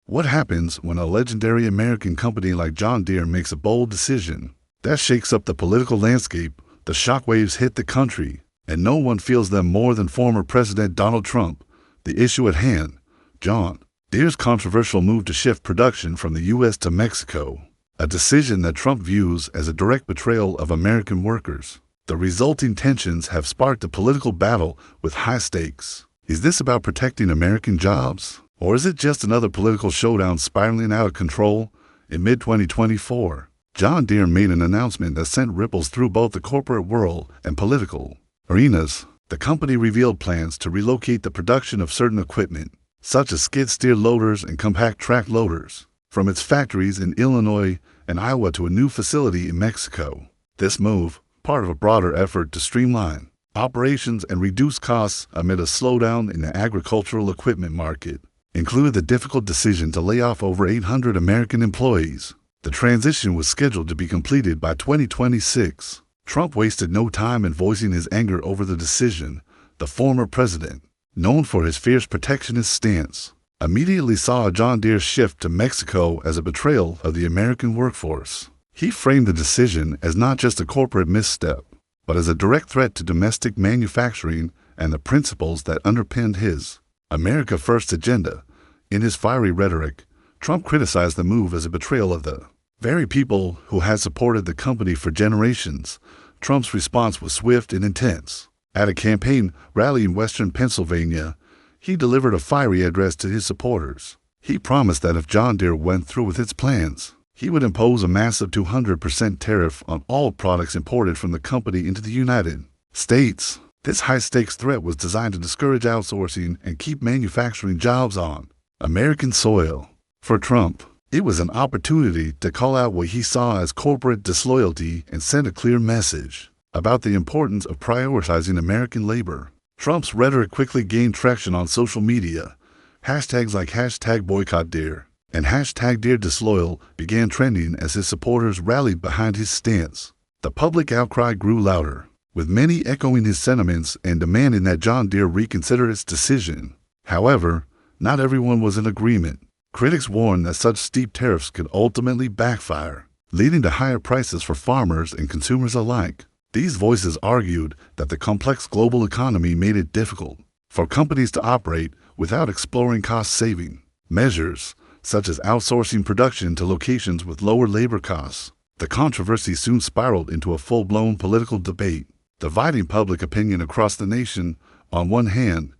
What happens when a legendary American company like John Deere makes a bold decision that shakes up the political landscape? The shockwaves hit the country, and no one feels them more than former President Donald Trump. The issue at hand: John Deere's controversial move to shift production from the U.S. to Mexico, a decision that Trump views as a direct betrayal of American workers. The resulting tensions have sparked a political battle with high stakes. Is this about protecting American jobs, or is it just another political showdown spiraling out of control? In mid-2024, John Deere made an announcement that sent ripples through both the corporate world and political arenas. The company revealed plans to relocate the production of certain equipment, such as skid steer loaders and compact track loaders, from its factories in Illinois and Iowa to a new facility in Mexico. This move, part of a broader effort to streamline operations and reduce costs amid a slowdown in the agricultural equipment market, included the difficult decision to lay off over 800 American employees. The transition was scheduled to be completed by 2026. Trump wasted no time in voicing his anger over the decision. The former president, known for his fierce protectionist stance, immediately saw John Deere's shift to Mexico as a betrayal of the American workforce. He framed the decision as not just a corporate misstep, but as a direct threat to domestic manufacturing and the principles that underpinned his America First agenda. In his fiery rhetoric, Trump criticized the move as a betrayal of the very people who had supported the company for generations. Trump's response was swift and intense. At a campaign rally in western Pennsylvania, he delivered a fiery address to his supporters. He promised that if John Deere went through with its plans, he would impose a massive 200% tariff on all products imported from the company into the United States. This high-stakes threat was designed to discourage outsourcing and keep manufacturing jobs on American soil. For Trump, it was an opportunity to call out what he saw as corporate disloyalty and send a clear message about the importance of prioritizing American labor. Trump's rhetoric quickly gained traction on social media. Hashtags like #BoycottDeere and #DeerDisloyal began trending as his supporters rallied behind his stance. The public outcry grew louder, with many echoing his sentiments and demanding that John Deere reconsider its decision. However, not everyone was in agreement. Critics warned that such steep tariffs could ultimately backfire, leading to higher prices for farmers and consumers alike. These voices argued that the complex global economy made it difficult for companies to operate without exploring cost-saving measures, such as outsourcing production to locations with lower labor costs. The controversy soon spiraled into a full-blown political debate, dividing public opinion across the nation. On one hand,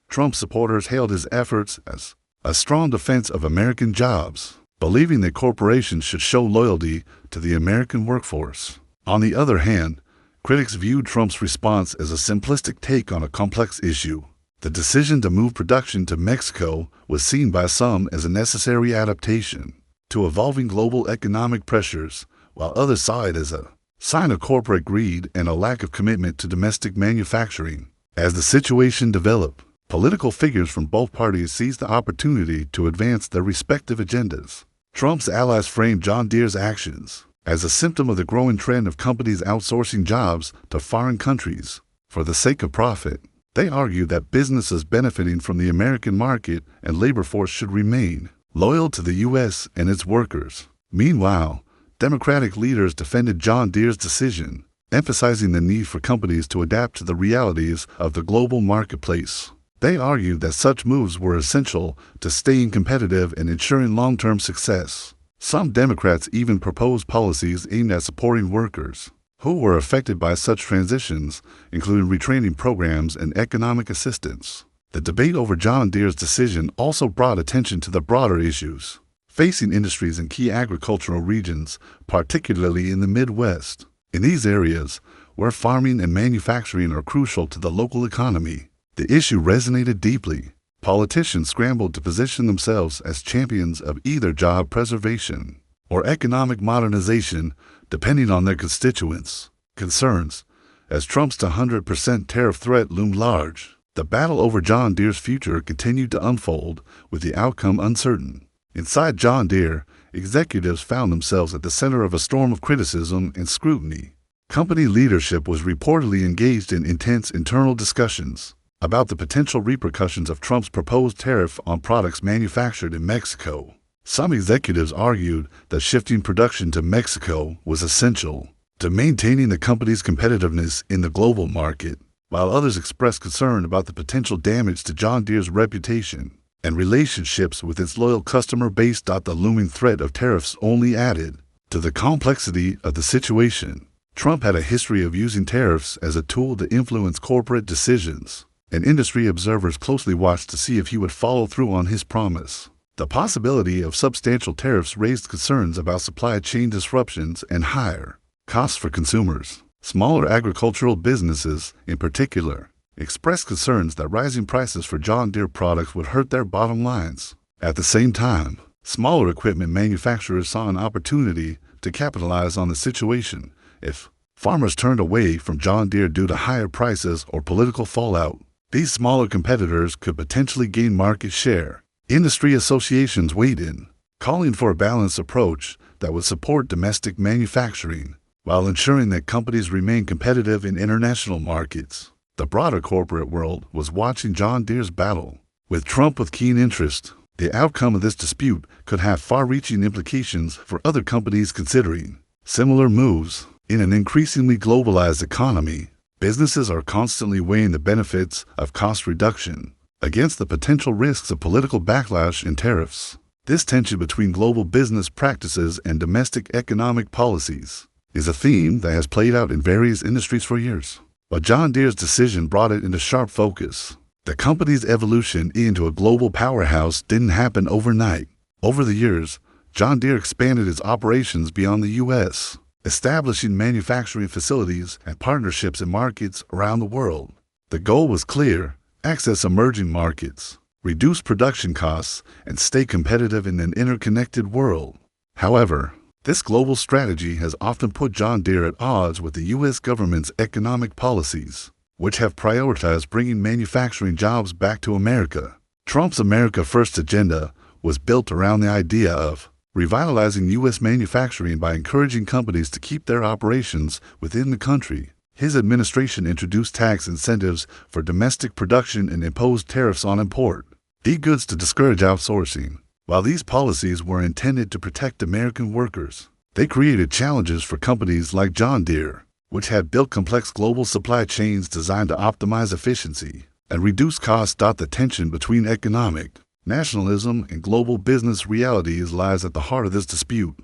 Trump supporters hailed his efforts as a strong defense of American jobs, believing that corporations should show loyalty to the American workforce. On the other hand, critics viewed Trump's response as a simplistic take on a complex issue. The decision to move production to Mexico was seen by some as a necessary adaptation to evolving global economic pressures, while others saw it as a sign of corporate greed and a lack of commitment to domestic manufacturing. As the situation developed, political figures from both parties seized the opportunity to advance their respective agendas. Trump's allies framed John Deere's actions as a symptom of the growing trend of companies outsourcing jobs to foreign countries for the sake of profit. They argued that businesses benefiting from the American market and labor force should remain loyal to the U.S. and its workers. Meanwhile, Democratic leaders defended John Deere's decision, emphasizing the need for companies to adapt to the realities of the global marketplace. They argued that such moves were essential to staying competitive and ensuring long-term success. Some Democrats even proposed policies aimed at supporting workers who were affected by such transitions, including retraining programs and economic assistance. The debate over John Deere's decision also brought attention to the broader issues facing industries in key agricultural regions, particularly in the Midwest. In these areas, where farming and manufacturing are crucial to the local economy, the issue resonated deeply. Politicians scrambled to position themselves as champions of either job preservation or economic modernization, depending on their constituents' concerns. As Trump's 100% tariff threat loomed large, the battle over John Deere's future continued to unfold, with the outcome uncertain. Inside John Deere, executives found themselves at the center of a storm of criticism and scrutiny. Company leadership was reportedly engaged in intense internal discussions, about the potential repercussions of Trump's proposed tariff on products manufactured in Mexico. Some executives argued that shifting production to Mexico was essential to maintaining the company's competitiveness in the global market, while others expressed concern about the potential damage to John Deere's reputation and relationships with its loyal customer base. The looming threat of tariffs only added to the complexity of the situation. Trump had a history of using tariffs as a tool to influence corporate decisions, and industry observers closely watched to see if he would follow through on his promise. The possibility of substantial tariffs raised concerns about supply chain disruptions and higher costs for consumers. Smaller agricultural businesses, in particular, expressed concerns that rising prices for John Deere products would hurt their bottom lines. At the same time, smaller equipment manufacturers saw an opportunity to capitalize on the situation if farmers turned away from John Deere due to higher prices or political fallout. These smaller competitors could potentially gain market share. Industry associations weighed in, calling for a balanced approach that would support domestic manufacturing while ensuring that companies remain competitive in international markets. The broader corporate world was watching John Deere's battle with Trump with keen interest. The outcome of this dispute could have far-reaching implications for other companies considering similar moves. In an increasingly globalized economy, businesses are constantly weighing the benefits of cost reduction against the potential risks of political backlash and tariffs. This tension between global business practices and domestic economic policies is a theme that has played out in various industries for years. But John Deere's decision brought it into sharp focus. The company's evolution into a global powerhouse didn't happen overnight. Over the years, John Deere expanded its operations beyond the U.S., establishing manufacturing facilities and partnerships in markets around the world. The goal was clear: access emerging markets, reduce production costs, and stay competitive in an interconnected world. However, this global strategy has often put John Deere at odds with the U.S. government's economic policies, which have prioritized bringing manufacturing jobs back to America. Trump's America First agenda was built around the idea of revitalizing U.S. manufacturing by encouraging companies to keep their operations within the country. His administration introduced tax incentives for domestic production and imposed tariffs on import goods to discourage outsourcing. While these policies were intended to protect American workers, they created challenges for companies like John Deere, which had built complex global supply chains designed to optimize efficiency and reduce costs. The tension between economic nationalism and global business realities lies at the heart of this dispute.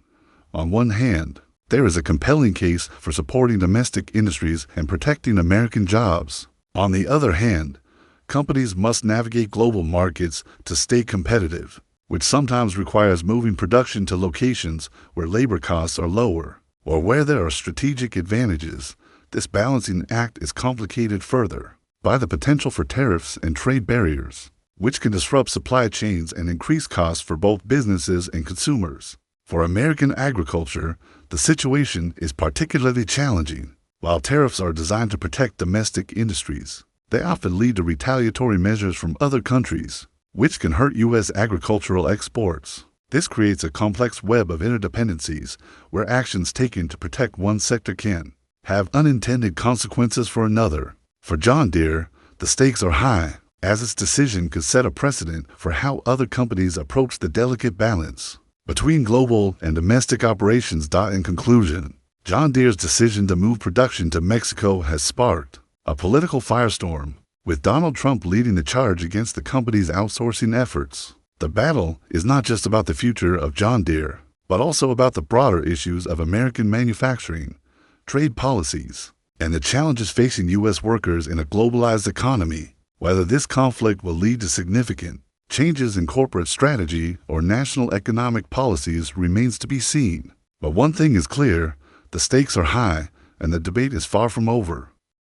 On one hand, there is a compelling case for supporting domestic industries and protecting American jobs. On the other hand, companies must navigate global markets to stay competitive, which sometimes requires moving production to locations where labor costs are lower or where there are strategic advantages. This balancing act is complicated further by the potential for tariffs and trade barriers, which can disrupt supply chains and increase costs for both businesses and consumers. For American agriculture, the situation is particularly challenging. While tariffs are designed to protect domestic industries, they often lead to retaliatory measures from other countries, which can hurt U.S. agricultural exports. This creates a complex web of interdependencies where actions taken to protect one sector can have unintended consequences for another. For John Deere, the stakes are high, as its decision could set a precedent for how other companies approach the delicate balance between global and domestic operations. In conclusion, John Deere's decision to move production to Mexico has sparked a political firestorm, with Donald Trump leading the charge against the company's outsourcing efforts. The battle is not just about the future of John Deere, but also about the broader issues of American manufacturing, trade policies, and the challenges facing U.S. workers in a globalized economy. Whether this conflict will lead to significant changes in corporate strategy or national economic policies remains to be seen. But one thing is clear: the stakes are high, and the debate is far from over.